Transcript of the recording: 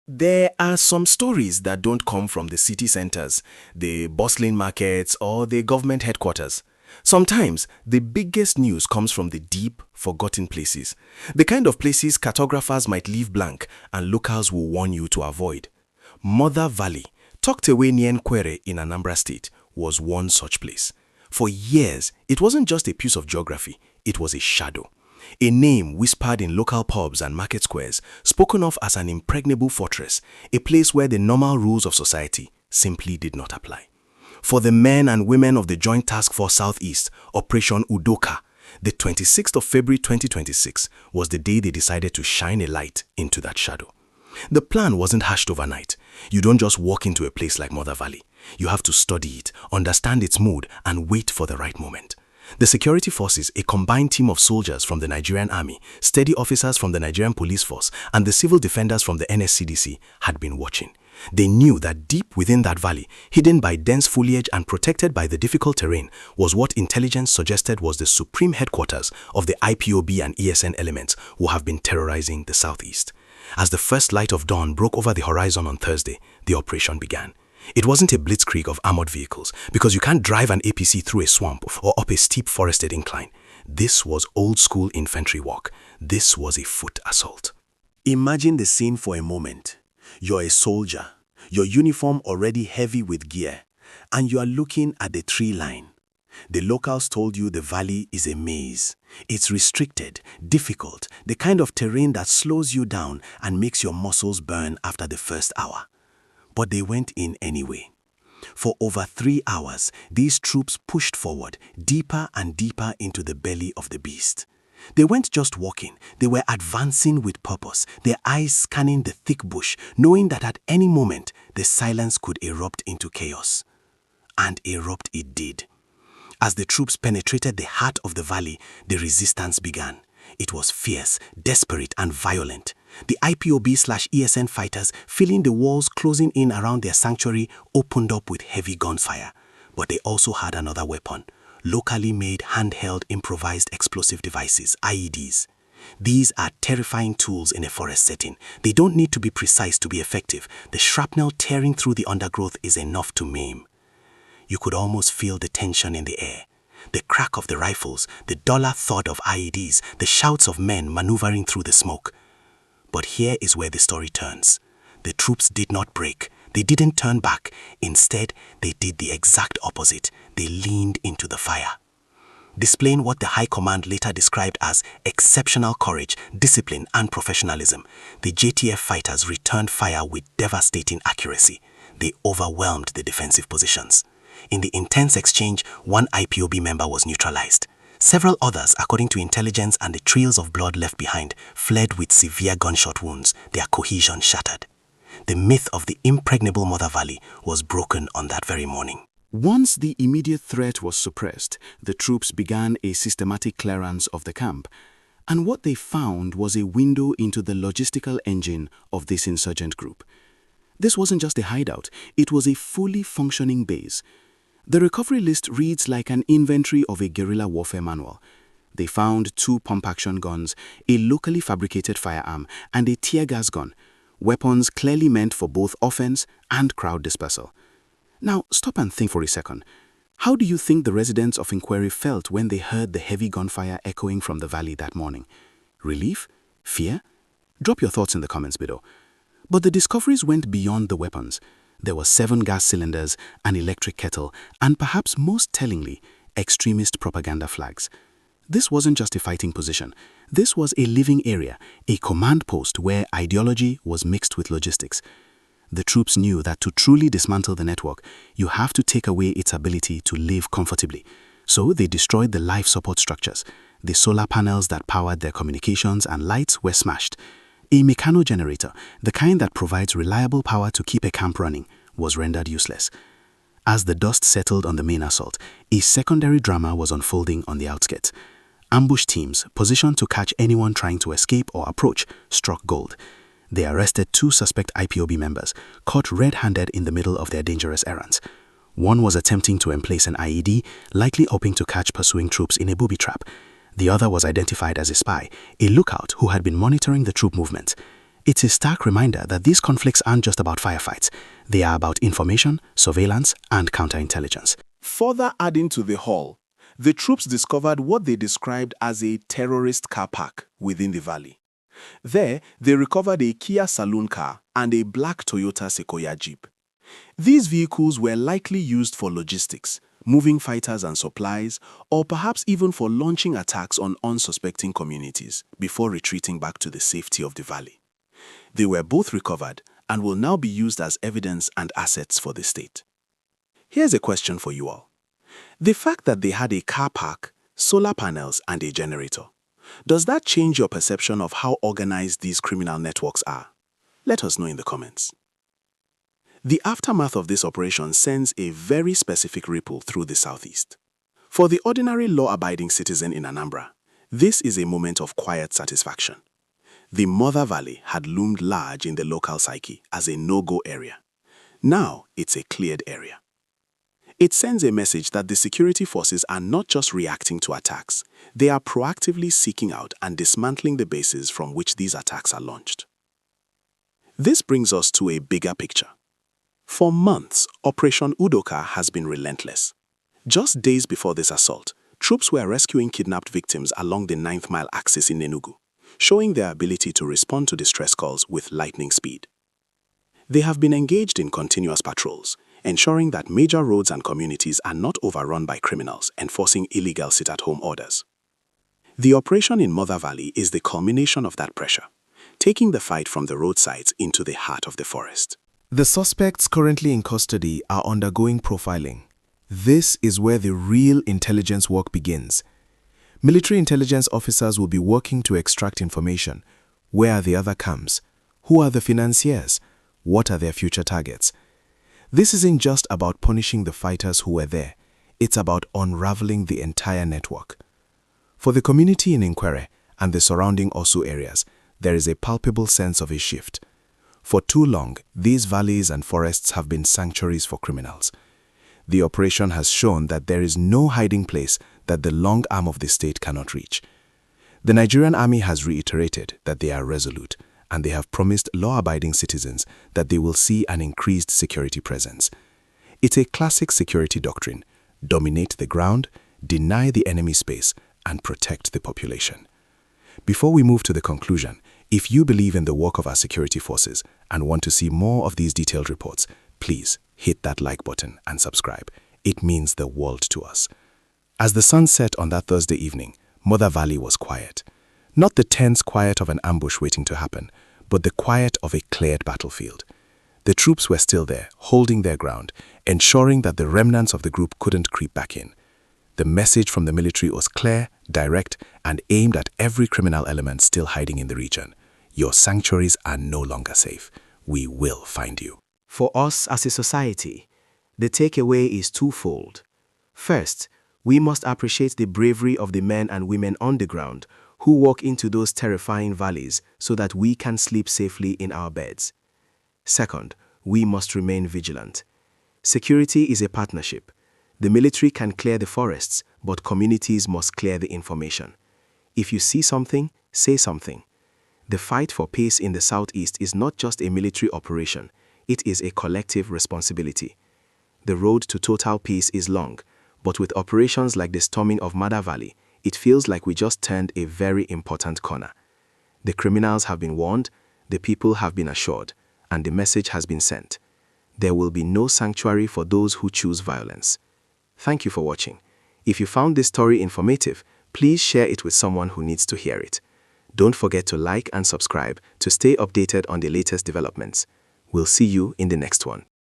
There are some stories that don't come from the city centers, the bustling markets, or the government headquarters. Sometimes, the biggest news comes from the deep, forgotten places. The kind of places cartographers might leave blank and locals will warn you to avoid. Mother Valley, tucked away near Nkwere in Anambra State, was one such place. For years, it wasn't just a piece of geography, it was a shadow. A name whispered in local pubs and market squares, spoken of as an impregnable fortress, a place where the normal rules of society simply did not apply. For the men and women of the Joint Task Force Southeast, Operation UDO KA, the 26th of February 2026 was the day they decided to shine a light into that shadow. The plan wasn't hashed overnight. You don't just walk into a place like Mother Valley. You have to study it, understand its mood, and wait for the right moment. The security forces, a combined team of soldiers from the Nigerian army, steady officers from the Nigerian police force, and the civil defenders from the NSCDC had been watching. They knew that deep within that valley, hidden by dense foliage and protected by the difficult terrain, was what intelligence suggested was the supreme headquarters of the IPOB and ESN elements who have been terrorizing the southeast. As the first light of dawn broke over the horizon on Thursday, the operation began. It wasn't a blitzkrieg of armored vehicles, because you can't drive an APC through a swamp or up a steep forested incline. This was old-school infantry work. This was a foot assault. Imagine the scene for a moment. You're a soldier, your uniform already heavy with gear, and you are looking at the tree line. The locals told you the valley is a maze. It's restricted, difficult, the kind of terrain that slows you down and makes your muscles burn after the first hour. But they went in anyway. For over 3 hours, these troops pushed forward, deeper and deeper into the belly of the beast. They weren't just walking, they were advancing with purpose, their eyes scanning the thick bush, knowing that at any moment, the silence could erupt into chaos. And erupt it did. As the troops penetrated the heart of the valley, the resistance began. It was fierce, desperate, and violent. The IPOB/ESN fighters, feeling the walls closing in around their sanctuary, opened up with heavy gunfire. But they also had another weapon, locally made handheld improvised explosive devices, IEDs. These are terrifying tools in a forest setting. They don't need to be precise to be effective. The shrapnel tearing through the undergrowth is enough to maim. You could almost feel the tension in the air. The crack of the rifles, the duller thud of IEDs, the shouts of men maneuvering through the smoke. But here is where the story turns. The troops did not break. They didn't turn back. Instead, they did the exact opposite. They leaned into the fire. Displaying what the High Command later described as exceptional courage, discipline, and professionalism, the JTF fighters returned fire with devastating accuracy. They overwhelmed the defensive positions. In the intense exchange, one IPOB member was neutralized. Several others, according to intelligence and the trails of blood left behind, fled with severe gunshot wounds, their cohesion shattered. The myth of the impregnable Mother Valley was broken on that very morning. Once the immediate threat was suppressed, the troops began a systematic clearance of the camp. And what they found was a window into the logistical engine of this insurgent group. This wasn't just a hideout, it was a fully functioning base. The recovery list reads like an inventory of a guerrilla warfare manual. They found 2 pump-action guns, a locally fabricated firearm, and a tear gas gun, weapons clearly meant for both offense and crowd dispersal. Now, stop and think for a second. How do you think the residents of Nkwere felt when they heard the heavy gunfire echoing from the valley that morning? Relief? Fear? Drop your thoughts in the comments below. But the discoveries went beyond the weapons. There were 7 gas cylinders, an electric kettle, and perhaps most tellingly, extremist propaganda flags. This wasn't just a fighting position. This was a living area, a command post where ideology was mixed with logistics. The troops knew that to truly dismantle the network, you have to take away its ability to live comfortably. So they destroyed the life support structures. The solar panels that powered their communications and lights were smashed. A mechano generator, the kind that provides reliable power to keep a camp running, was rendered useless. As the dust settled on the main assault, a secondary drama was unfolding on the outskirts. Ambush teams, positioned to catch anyone trying to escape or approach, struck gold. They arrested 2 suspect IPOB members, caught red-handed in the middle of their dangerous errands. One was attempting to emplace an IED, likely hoping to catch pursuing troops in a booby trap. The other was identified as a spy, a lookout who had been monitoring the troop movement. It's a stark reminder that these conflicts aren't just about firefights. They are about information, surveillance, and counterintelligence. Further adding to the haul, the troops discovered what they described as a terrorist car park within the valley. There, they recovered a Kia saloon car and a black Toyota Sequoia Jeep. These vehicles were likely used for logistics, moving fighters and supplies, or perhaps even for launching attacks on unsuspecting communities before retreating back to the safety of the valley. They were both recovered and will now be used as evidence and assets for the state. Here's a question for you all. The fact that they had a car park, solar panels, and a generator, does that change your perception of how organized these criminal networks are? Let us know in the comments. The aftermath of this operation sends a very specific ripple through the southeast. For the ordinary law-abiding citizen in Anambra, this is a moment of quiet satisfaction. The Mother Valley had loomed large in the local psyche as a no-go area. Now it's a cleared area. It sends a message that the security forces are not just reacting to attacks, they are proactively seeking out and dismantling the bases from which these attacks are launched. This brings us to a bigger picture. For months, Operation UDO KA has been relentless. Just days before this assault, troops were rescuing kidnapped victims along the 9th mile axis in Enugu, showing their ability to respond to distress calls with lightning speed. They have been engaged in continuous patrols, ensuring that major roads and communities are not overrun by criminals enforcing illegal sit-at-home orders. The operation in Mother Valley is the culmination of that pressure, taking the fight from the roadsides into the heart of the forest. The suspects currently in custody are undergoing profiling. This is where the real intelligence work begins. Military intelligence officers will be working to extract information. Where are the other camps? Who are the financiers? What are their future targets? This isn't just about punishing the fighters who were there. It's about unraveling the entire network. For the community in Nkwere and the surrounding Osu areas, there is a palpable sense of a shift. For too long, these valleys and forests have been sanctuaries for criminals. The operation has shown that there is no hiding place that the long arm of the state cannot reach. The Nigerian army has reiterated that they are resolute, and they have promised law-abiding citizens that they will see an increased security presence. It's a classic security doctrine: dominate the ground, deny the enemy space, and protect the population. Before we move to the conclusion, if you believe in the work of our security forces and want to see more of these detailed reports, please hit that like button and subscribe. It means the world to us. As the sun set on that Thursday evening, Mother Valley was quiet. Not the tense quiet of an ambush waiting to happen, but the quiet of a cleared battlefield. The troops were still there, holding their ground, ensuring that the remnants of the group couldn't creep back in. The message from the military was clear, direct, and aimed at every criminal element still hiding in the region. Your sanctuaries are no longer safe. We will find you. For us as a society, the takeaway is twofold. First, we must appreciate the bravery of the men and women on the ground who walk into those terrifying valleys so that we can sleep safely in our beds. Second, we must remain vigilant. Security is a partnership. The military can clear the forests, but communities must clear the information. If you see something, say something. The fight for peace in the southeast is not just a military operation, it is a collective responsibility. The road to total peace is long, but with operations like the storming of Mother Valley, it feels like we just turned a very important corner. The criminals have been warned, the people have been assured, and the message has been sent. There will be no sanctuary for those who choose violence. Thank you for watching. If you found this story informative, please share it with someone who needs to hear it. Don't forget to like and subscribe to stay updated on the latest developments. We'll see you in the next one.